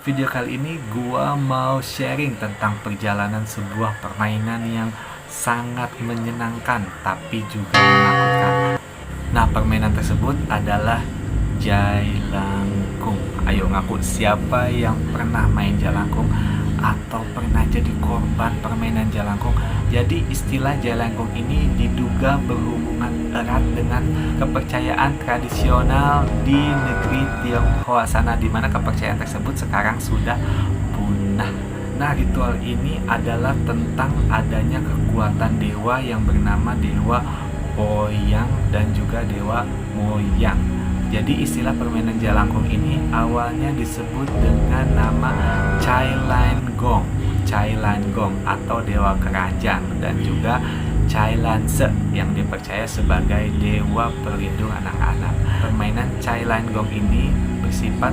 Video kali ini gua mau sharing tentang perjalanan sebuah permainan yang sangat menyenangkan tapi juga menakutkan. Nah, permainan tersebut adalah Jailangkung. Ayo ngaku siapa yang pernah main Jailangkung atau pernah jadi korban permainan Jailangkung. Jadi istilah Jailangkung ini diduga berhubungan erat dengan kepercayaan tradisional di negeri Tionghoa sana, di mana kepercayaan tersebut sekarang sudah punah. Nah, ritual ini adalah tentang adanya kekuatan dewa yang bernama Dewa Poyang dan juga Dewa Moyang. Jadi istilah permainan Jailangkung ini awalnya disebut dengan nama Cailangong atau Dewa Keranjang, dan juga Cailanse yang dipercaya sebagai Dewa Pelindung Anak-anak. Permainan Cailangong ini bersifat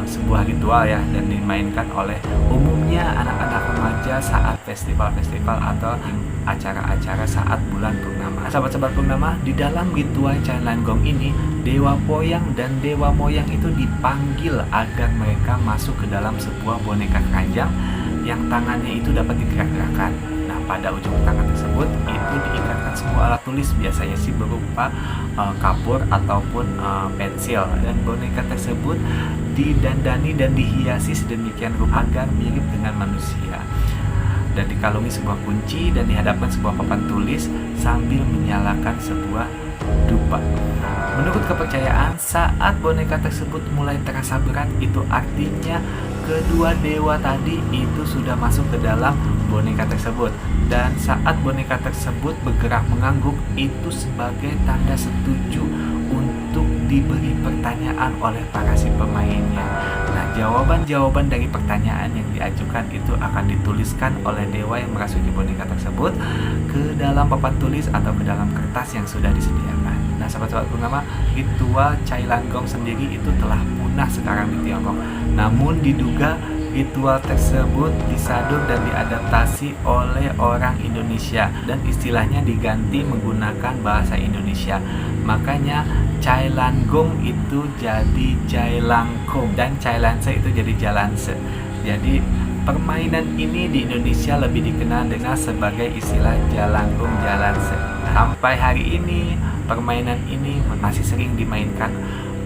sebuah ritual ya, dan dimainkan oleh umumnya anak-anak remaja saat festival-festival atau acara-acara saat bulan purnama. Sahabat-sahabat purnama, di dalam ritual Cailangong ini Dewa Poyang dan Dewa Moyang itu dipanggil agar mereka masuk ke dalam sebuah boneka keranjang yang tangannya itu dapat digerak-gerakkan. Nah, pada ujung tangan tersebut itu diikatkan sebuah alat tulis, biasanya sih berupa kapur ataupun pensil, dan boneka tersebut didandani dan dihiasi sedemikian rupa agar mirip dengan manusia, dan dikalungi sebuah kunci dan dihadapkan sebuah papan tulis sambil menyalakan sebuah dupa. Menurut kepercayaan, saat boneka tersebut mulai terasa berat, itu artinya kedua dewa tadi itu sudah masuk ke dalam boneka tersebut, dan saat boneka tersebut bergerak mengangguk, itu sebagai tanda setuju untuk diberi pertanyaan oleh para si pemainnya. Nah, jawaban-jawaban dari pertanyaan yang diajukan itu akan dituliskan oleh dewa yang merasuki boneka tersebut ke dalam papan tulis atau ke dalam kertas yang sudah disediakan. Nah, sahabat-sahabat purnama, ritual Cailangong sendiri itu telah punah sekarang di Tiongkok. Namun diduga ritual tersebut disadur dan diadaptasi oleh orang Indonesia, dan istilahnya diganti menggunakan bahasa Indonesia. Makanya Cailangong itu jadi Jailangkung dan Cailanse itu jadi Jalanse. Jadi permainan ini di Indonesia lebih dikenal dengan sebagai istilah Jalangkung Jalanse. Sampai hari ini permainan ini masih sering dimainkan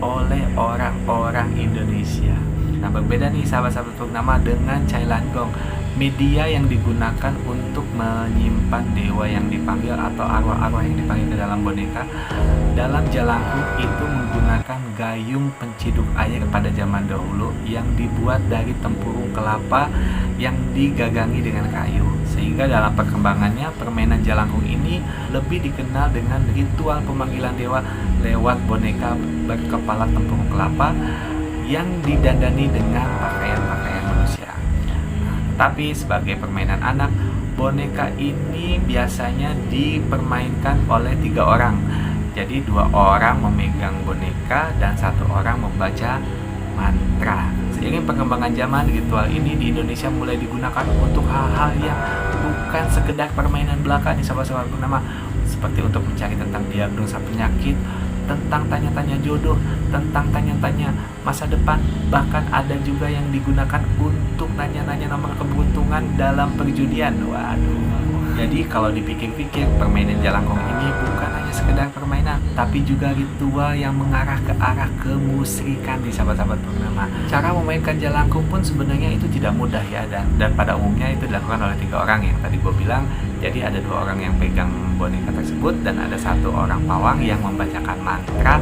oleh orang-orang Indonesia. Nah, berbeda nih sahabat-sahabat purnama dengan Cailangong. Media yang digunakan untuk menyimpan dewa yang dipanggil atau arwah-arwah yang dipanggil ke dalam boneka dalam Jalangkung itu menggunakan gayung penciduk air pada zaman dahulu yang dibuat dari tempurung kelapa yang digagangi dengan kayu. Sehingga dalam perkembangannya permainan Jalangkung ini lebih dikenal dengan ritual pemanggilan dewa lewat boneka berkepala tempurung kelapa yang didandani dengan pakaian-pakaian manusia. Tapi sebagai permainan anak, boneka ini biasanya dipermainkan oleh 3 orang. Jadi 2 orang memegang boneka dan 1 orang membaca mantra. Seiring perkembangan zaman, ritual ini di Indonesia mulai digunakan untuk hal-hal yang bukan sekedar permainan belaka nih sahabat-sahabat purnama, seperti untuk mencari tentang diagnosa penyakit, tentang tanya-tanya jodoh, tentang tanya-tanya masa depan, bahkan ada juga yang digunakan untuk nanya-nanya nomor keberuntungan dalam perjudian. Waduh. Jadi kalau dipikir-pikir, permainan Jalangkung ini bukan hanya sekedar permainan, tapi juga ritual yang mengarah ke arah kemusyrikan di sahabat-sahabat purnama. Cara memainkan Jalangkung pun sebenarnya itu tidak mudah ya, dan pada umumnya itu dilakukan oleh 3 orang yang tadi gue bilang. Jadi ada 2 orang yang pegang boneka tersebut dan ada 1 orang pawang yang membacakan mantra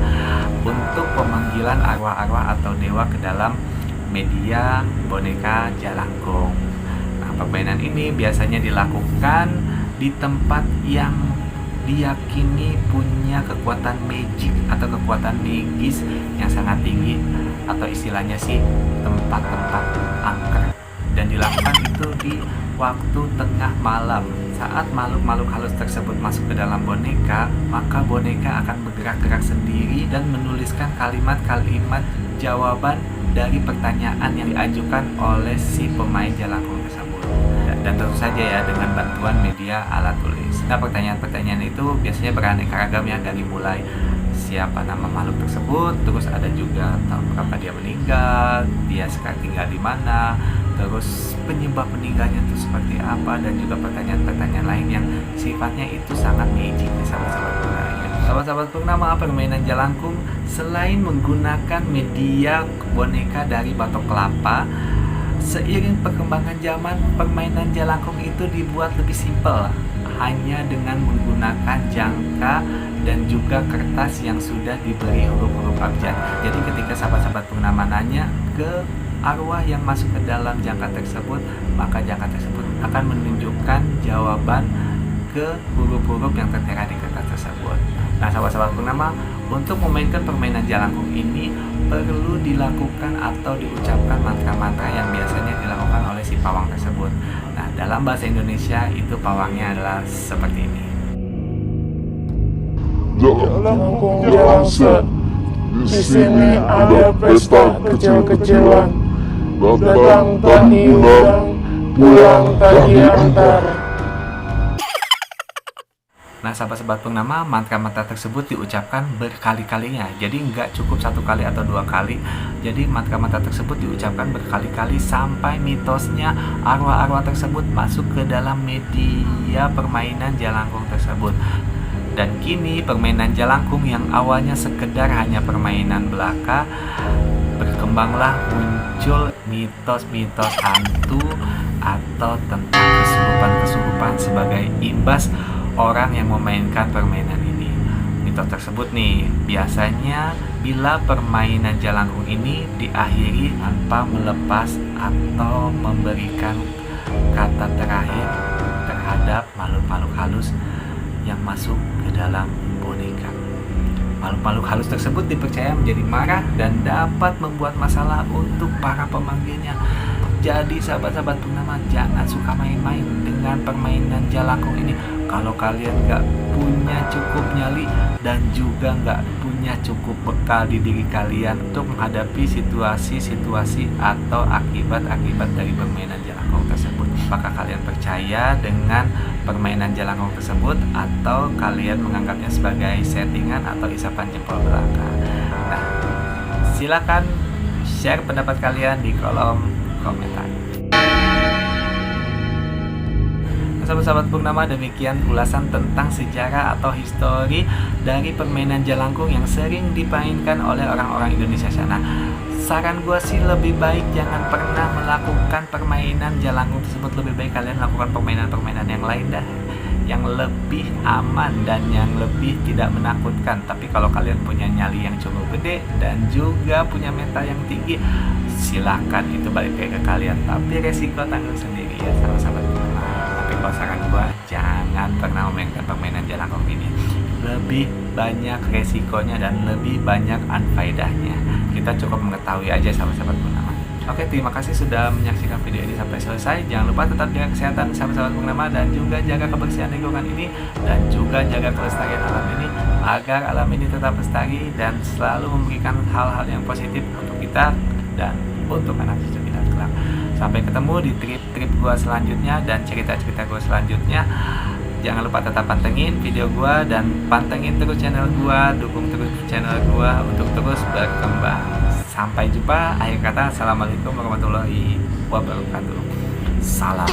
untuk pemanggilan arwah-arwah atau dewa ke dalam media boneka Jalangkung. Nah, permainan ini biasanya dilakukan di tempat yang diyakini punya kekuatan magic atau kekuatan magis yang sangat tinggi, atau istilahnya sih tempat-tempat angker, dan dilakukan itu di waktu tengah malam. Saat makhluk-makhluk halus tersebut masuk ke dalam boneka, maka boneka akan bergerak-gerak sendiri dan menuliskan kalimat-kalimat jawaban dari pertanyaan yang diajukan oleh si pemain jelangkung tersebut. Dan tentu saja ya dengan bantuan media alat tulis. Nah, pertanyaan-pertanyaan itu biasanya beraneka ragam ya, dari mulai siapa nama makhluk tersebut, terus ada juga tahun berapa dia meninggal, dia sekarang tinggal di mana, terus penyebab meninggalnya itu seperti apa, dan juga pertanyaan-pertanyaan lain yang sifatnya itu sangat magic nih sahabat-sahabat purnama. Sahabat-sahabat purnama, permainan jelangkung selain menggunakan media boneka dari batok kelapa, seiring perkembangan zaman, permainan jelangkung itu dibuat lebih simpel, hanya dengan menggunakan jangka dan juga kertas yang sudah diberi huruf-huruf abjad. Jadi ketika sahabat-sahabat purnama nanya ke arwah yang masuk ke dalam jangka tersebut, maka jangka tersebut akan menunjukkan jawaban ke huruf-huruf yang tertera di kertas tersebut. Nah, sahabat-sahabat purnama, untuk memainkan permainan jelangkung ini perlu dilakukan atau diucapkan mantra-mantra yang biasanya dilakukan oleh si pawang tersebut. Nah, dalam bahasa Indonesia itu pawangnya adalah seperti ini. Jelangkung biasa, di sini ada pesta kecil-kecilan. Datang tak diundang, pulang tak diantar. Nah, sahabat-sahabat purnama, mantra-mantra tersebut diucapkan berkali-kalinya. Jadi nggak cukup satu kali atau dua kali. Jadi mantra-mantra tersebut diucapkan berkali-kali sampai mitosnya arwah-arwah tersebut masuk ke dalam media permainan jelangkung tersebut. Dan kini permainan jelangkung yang awalnya sekedar hanya permainan belaka, berkembanglah muncul mitos-mitos hantu atau tentang kesurupan-kesurupan sebagai imbas orang yang memainkan permainan ini. Mitos tersebut nih, biasanya bila permainan jelangkung ini diakhiri tanpa melepas atau memberikan kata terakhir terhadap makhluk-makhluk halus yang masuk ke dalam boneka. Makhluk-makhluk halus tersebut dipercaya menjadi marah dan dapat membuat masalah untuk para pemanggilnya. Jadi sahabat-sahabat purnama, jangan suka main-main dengan permainan jelangkung ini. Kalau kalian nggak punya cukup nyali dan juga nggak punya cukup bekal di diri kalian untuk menghadapi situasi-situasi atau akibat-akibat dari permainan jelangkung tersebut, maka kalian percaya dengan permainan jelangkung tersebut atau kalian menganggapnya sebagai settingan atau isapan jempol belaka. Nah, silakan share pendapat kalian di kolom komentar. Sahabat-sahabat purnama, demikian ulasan tentang sejarah atau histori dari permainan jelangkung yang sering dimainkan oleh orang-orang Indonesia sana. Saran gue sih lebih baik jangan pernah melakukan permainan jelangkung tersebut. Lebih baik kalian lakukan permainan-permainan yang lain dah, yang lebih aman dan yang lebih tidak menakutkan. Tapi kalau kalian punya nyali yang cukup gede dan juga punya mental yang tinggi, silakan, itu balik ke kalian. Tapi resiko tanggung sendiri ya sahabat-sahabat purnama. Tapi kalau saran gue, jangan pernah memainkan permainan jelangkung ini. Lebih banyak resikonya dan lebih banyak unfaedahnya. Kita cukup mengetahui aja sahabat-sahabat purnama. Oke, terima kasih sudah menyaksikan video ini sampai selesai. Jangan lupa tetap jaga kesehatan sahabat-sahabat purnama dan juga jaga kebersihan lingkungan ini dan juga jaga kelestarian alam ini agar alam ini tetap lestari dan selalu memberikan hal-hal yang positif untuk kita dan untuk anak cucu kita kelak. Sampai ketemu di trip-trip gua selanjutnya dan cerita-cerita gua selanjutnya. Jangan lupa tetap pantengin video gua dan pantengin terus channel gua, dukung terus channel gua untuk terus berkembang. Sampai jumpa. Akhir kata, assalamualaikum warahmatullahi wabarakatuh. Salam.